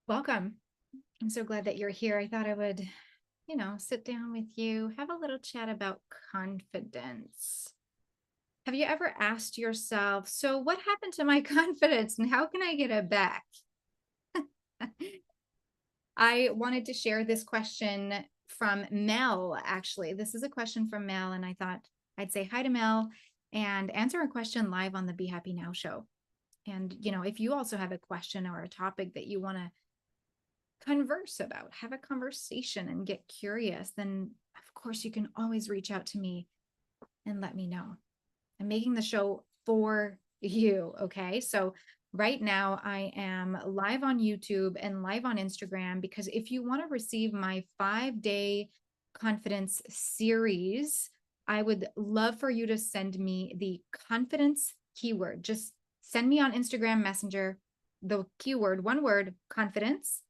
Welcome. I'm so glad that you're here. I thought I would, sit down with you, have a little chat about confidence. Have you ever asked yourself, so what happened to my confidence and how can I get it back? I wanted to share this question from Mel, actually. This is a question from Mel, and I thought I'd say hi to Mel and answer a question live on the Be Happy Now show. And, if you also have a question or a topic that you want to converse about, have a conversation and get curious, then of course you can always reach out to me and let me know. I'm making the show for you. Okay. So right now I am live on YouTube and live on Instagram because if you want to receive my 5-day confidence series, I would love for you to send me the confidence keyword. Just send me on Instagram Messenger the keyword, one word, confidence,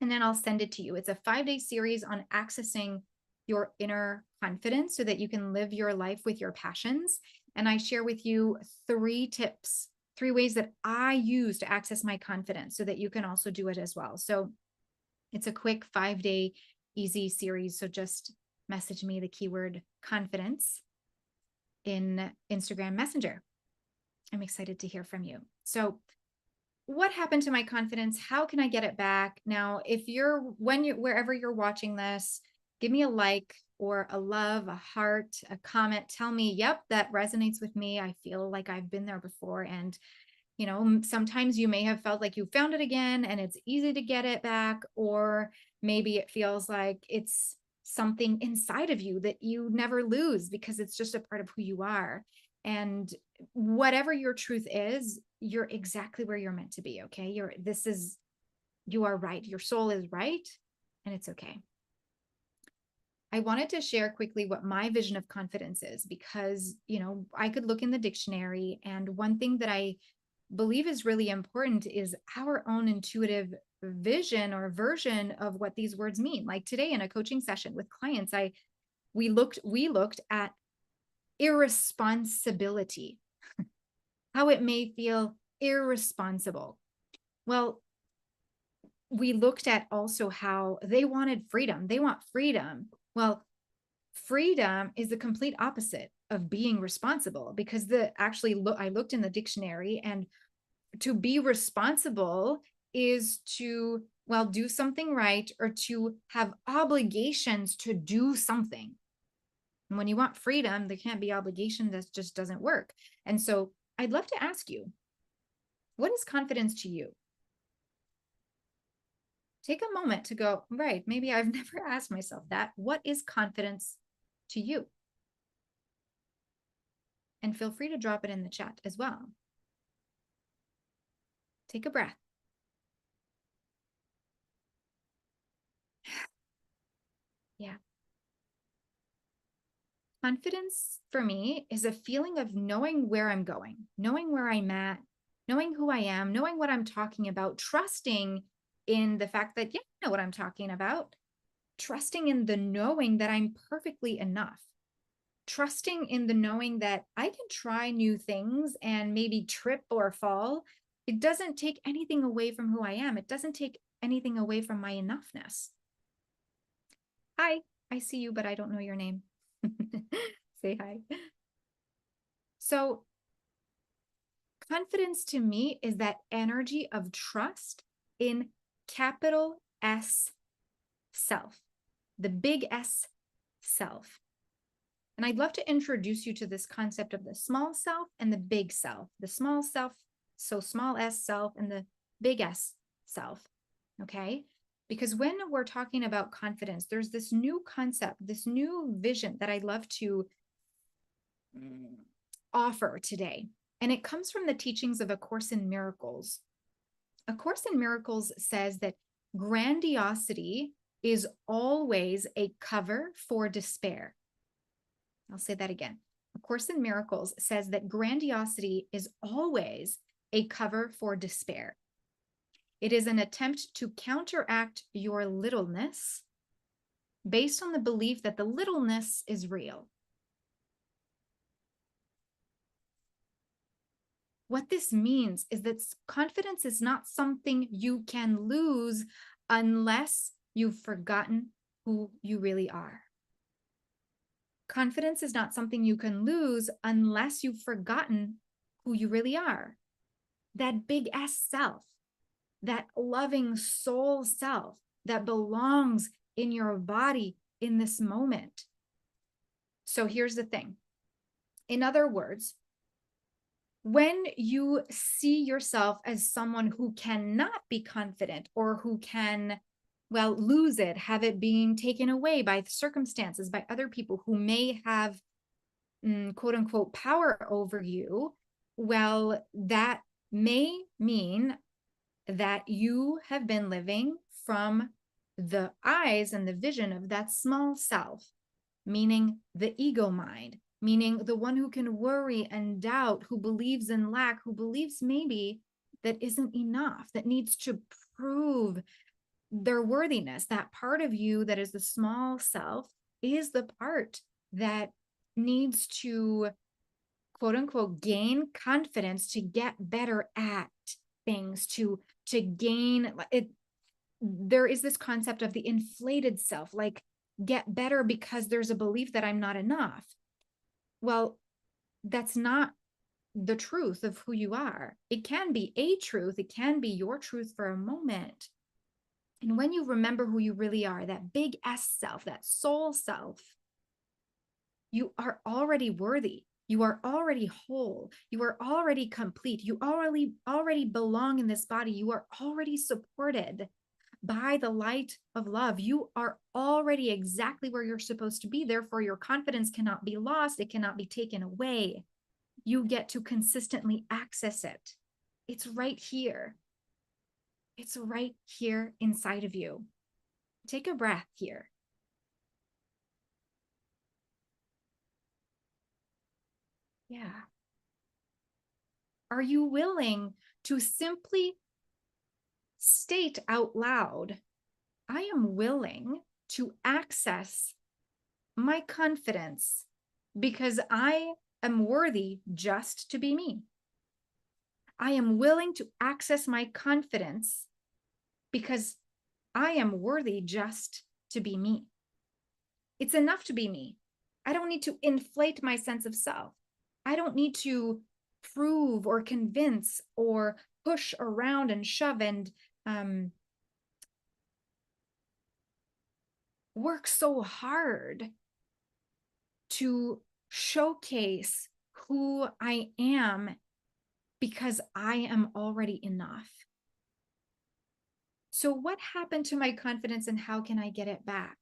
and then I'll send it to you. It's a 5-day series on accessing your inner confidence so that you can live your life with your passions. And I share with you 3 tips, 3 ways that I use to access my confidence so that you can also do it as well. So it's a quick 5-day easy series. So just message me the keyword confidence in Instagram Messenger. I'm excited to hear from you. So what happened to my confidence? How can I get it back? Now, wherever you're watching this, give me a like or a love, a heart, a comment. Tell me, yep, that resonates with me. I feel like I've been there before. And, sometimes you may have felt like you found it again and it's easy to get it back. Or maybe it feels like it's something inside of you that you never lose because it's just a part of who you are. And whatever your truth is, you're exactly where you're meant to be. Okay. You are right. Your soul is right. And it's okay. I wanted to share quickly what my vision of confidence is because, I could look in the dictionary, and one thing that I believe is really important is our own intuitive vision or version of what these words mean. Like today in a coaching session with clients, we looked at irresponsibility, how it may feel irresponsible. Well, we looked at also how they wanted freedom. They want freedom. Well, freedom is the complete opposite of being responsible because I looked in the dictionary, and to be responsible is to, do something right or to have obligations to do something. And when you want freedom, there can't be obligation. That just doesn't work. And so I'd love to ask you, what is confidence to you? Take a moment to go, right, maybe I've never asked myself that. What is confidence to you? And feel free to drop it in the chat as well. Take a breath. Yeah. Confidence for me is a feeling of knowing where I'm going, knowing where I'm at, knowing who I am, knowing what I'm talking about, trusting in the fact that, yeah, I know what I'm talking about, trusting in the knowing that I'm perfectly enough, trusting in the knowing that I can try new things and maybe trip or fall. It doesn't take anything away from who I am. It doesn't take anything away from my enoughness. Hi, I see you, but I don't know your name. Say hi. So, confidence to me is that energy of trust in capital S self, the big S self. And I'd love to introduce you to this concept of the small self and the big self. The small self, so small S self, and the big S self. Okay. Because when we're talking about confidence, there's this new concept, this new vision that I love to offer today. And it comes from the teachings of A Course in Miracles. A Course in Miracles says that grandiosity is always a cover for despair. I'll say that again. A Course in Miracles says that grandiosity is always a cover for despair. It is an attempt to counteract your littleness based on the belief that the littleness is real. What this means is that confidence is not something you can lose unless you've forgotten who you really are. Confidence is not something you can lose unless you've forgotten who you really are. That big S self, that loving soul self that belongs in your body in this moment. So here's the thing. In other words, when you see yourself as someone who cannot be confident or who can, well, lose it, have it being taken away by circumstances, by other people who may have, quote unquote, power over you, well, that may mean that you have been living from the eyes and the vision of that small self, meaning the ego mind, meaning the one who can worry and doubt, who believes in lack, who believes maybe that isn't enough, that needs to prove their worthiness. That part of you that is the small self is the part that needs to, quote unquote, gain confidence to get better at things, to gain it. There is this concept of the inflated self, like get better because there's a belief that I'm not enough. Well, that's not the truth of who you are. It can be a truth, it can be your truth for a moment. And when you remember who you really are, that big S self, that soul self, you are already worthy. You are already whole. You are already complete. You already belong in this body. You are already supported by the light of love. You are already exactly where you're supposed to be. Therefore, your confidence cannot be lost. It cannot be taken away. You get to consistently access it. It's right here. It's right here inside of you. Take a breath here. Yeah. Are you willing to simply state out loud, I am willing to access my confidence because I am worthy just to be me. I am willing to access my confidence because I am worthy just to be me. It's enough to be me. I don't need to inflate my sense of self. I don't need to prove or convince or push around and shove and work so hard to showcase who I am because I am already enough. So what happened to my confidence and how can I get it back?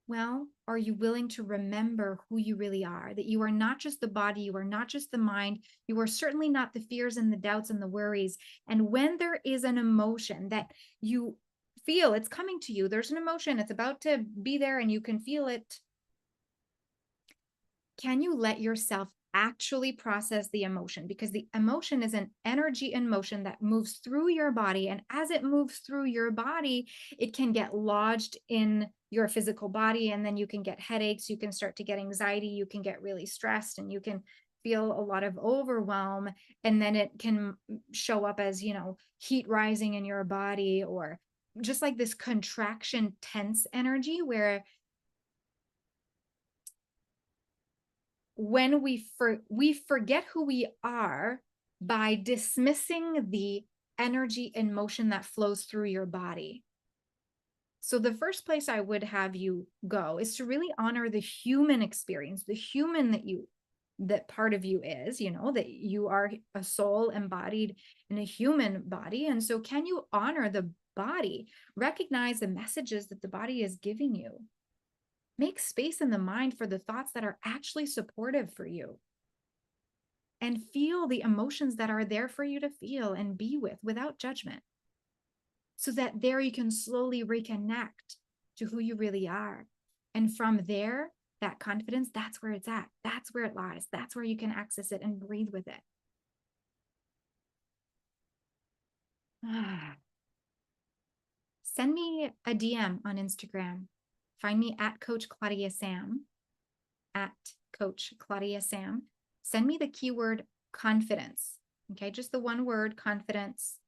Well, are you willing to remember who you really are? That you are not just the body, you are not just the mind, you are certainly not the fears and the doubts and the worries. And when there is an emotion that you feel it's coming to you, there's an emotion, it's about to be there and you can feel it. Can you let yourself actually process the emotion? Because the emotion is an energy in motion that moves through your body. And as it moves through your body, it can get lodged in your physical body. And then you can get headaches, you can start to get anxiety, you can get really stressed, and you can feel a lot of overwhelm. And then it can show up as, heat rising in your body, or just like this contraction, tense energy where when we forget who we are by dismissing the energy and motion that flows through your body. So the first place I would have you go is to really honor the human experience, the human that part of you is, that you are a soul embodied in a human body. And so can you honor the body, recognize the messages that the body is giving you? Make space in the mind for the thoughts that are actually supportive for you. And feel the emotions that are there for you to feel and be with without judgment. So that there you can slowly reconnect to who you really are. And from there, that confidence, that's where it's at. That's where it lies. That's where you can access it and breathe with it. Send me a DM on Instagram. Find me at Coach Claudia-Sam, at Coach Claudia-Sam. Send me the keyword confidence. Okay, just the one word, confidence.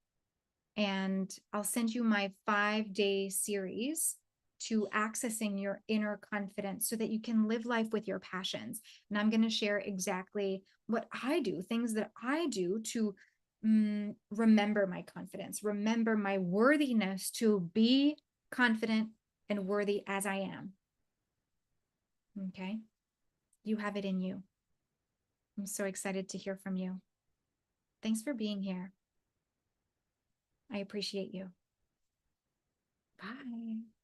And I'll send you my 5-day series to accessing your inner confidence so that you can live life with your passions. And I'm going to share exactly what I do, things that I do to remember my confidence, remember my worthiness to be confident and worthy as I am. Okay. You have it in you. I'm so excited to hear from you. Thanks for being here. I appreciate you. Bye.